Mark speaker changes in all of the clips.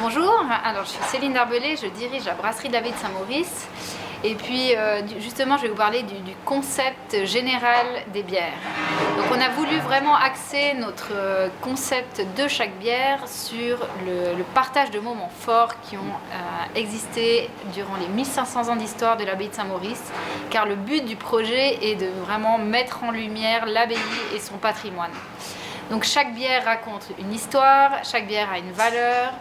Speaker 1: Bonjour, alors je suis Céline Darbellet, je dirige la brasserie de l'Abbaye de Saint-Maurice. Et puis justement, je vais vous parler du concept général des bières. Donc on a voulu vraiment axer notre concept de chaque bière sur le partage de moments forts qui ont existé durant les 1500 ans d'histoire de l'Abbaye de Saint-Maurice, car le but du projet est de vraiment mettre en lumière l'abbaye et son patrimoine. Donc chaque bière raconte une histoire, chaque bière a une valeur,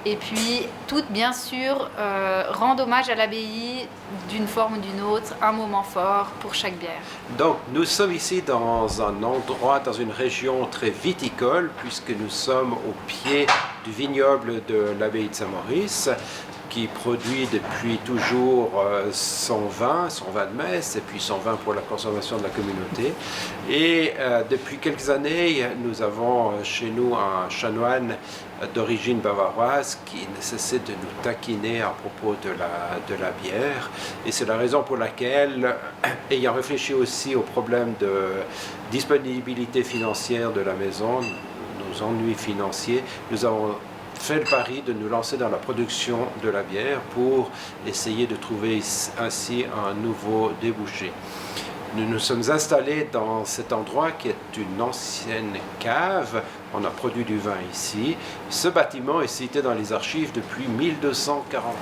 Speaker 1: et puis toutes bien sûr rendent hommage à l'abbaye d'une forme ou d'une autre, un moment fort pour chaque bière.
Speaker 2: Donc nous sommes ici dans un endroit, dans une région très viticole, puisque nous sommes au pied du vignoble de l'abbaye de Saint-Maurice, qui produit depuis toujours son vin de messe et puis son vin pour la consommation de la communauté. Et depuis quelques années, nous avons chez nous un chanoine d'origine bavaroise qui ne cessait de nous taquiner à propos de la bière. Et c'est la raison pour laquelle, ayant réfléchi aussi aux problèmes de disponibilité financière de la maison, nos ennuis financiers, nous avons fait le pari de nous lancer dans la production de la bière pour essayer de trouver ainsi un nouveau débouché. Nous nous sommes installés dans cet endroit qui est une ancienne cave. On a produit du vin ici. Ce bâtiment est cité dans les archives depuis 1240.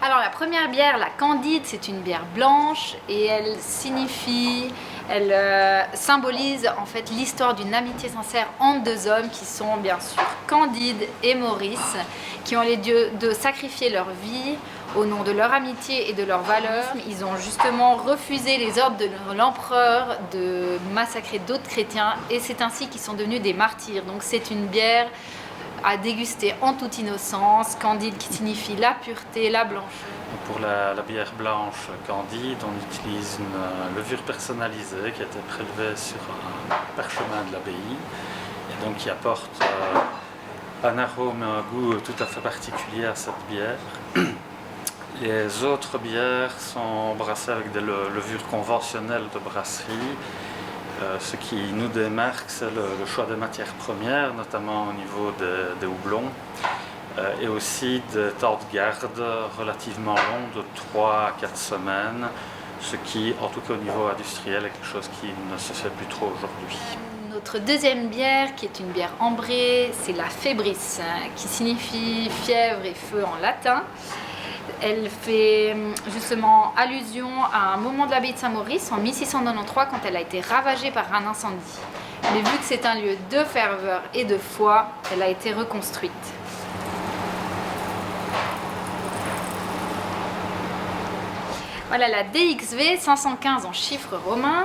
Speaker 1: Alors la première bière, la Candide, c'est une bière blanche et elle symbolise en fait l'histoire d'une amitié sincère entre deux hommes qui sont bien sûr Candide et Maurice, qui ont les dieux de sacrifier leur vie au nom de leur amitié et de leurs valeurs. Ils ont justement refusé les ordres de l'empereur de massacrer d'autres chrétiens et c'est ainsi qu'ils sont devenus des martyrs. Donc c'est une bière à déguster en toute innocence, Candide qui signifie la pureté, la blancheur.
Speaker 3: Pour la bière blanche Candide, on utilise une levure personnalisée qui a été prélevée sur un parchemin de l'abbaye et donc qui apporte un arôme et un goût tout à fait particulier à cette bière. Les autres bières sont brassées avec des levures conventionnelles de brasserie. Ce qui nous démarque, c'est le choix des matières premières, notamment au niveau des houblons, et aussi des temps de garde relativement longs, de 3 à 4 semaines, ce qui, en tout cas au niveau industriel, est quelque chose qui ne se fait plus trop aujourd'hui.
Speaker 1: Notre deuxième bière, qui est une bière ambrée, c'est la Febris, qui signifie fièvre et feu en latin. Elle fait justement allusion à un moment de l'abbaye de Saint-Maurice en 1693 quand elle a été ravagée par un incendie. Mais vu que c'est un lieu de ferveur et de foi, elle a été reconstruite. Voilà, la DXV 515 en chiffres romains,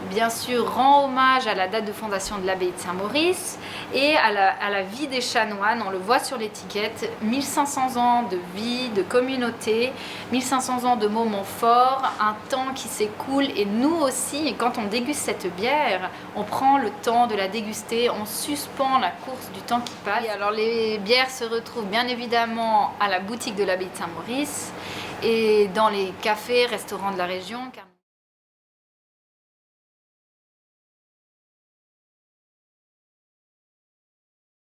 Speaker 1: bien sûr, rend hommage à la date de fondation de l'abbaye de Saint-Maurice et à la vie des chanoines. On le voit sur l'étiquette, 1500 ans de vie, de communauté, 1500 ans de moments forts, un temps qui s'écoule et nous aussi, et quand on déguste cette bière, on prend le temps de la déguster, on suspend la course du temps qui passe. Et alors les bières se retrouvent bien évidemment à la boutique de l'abbaye de Saint-Maurice et dans les cafés, restaurants de la région.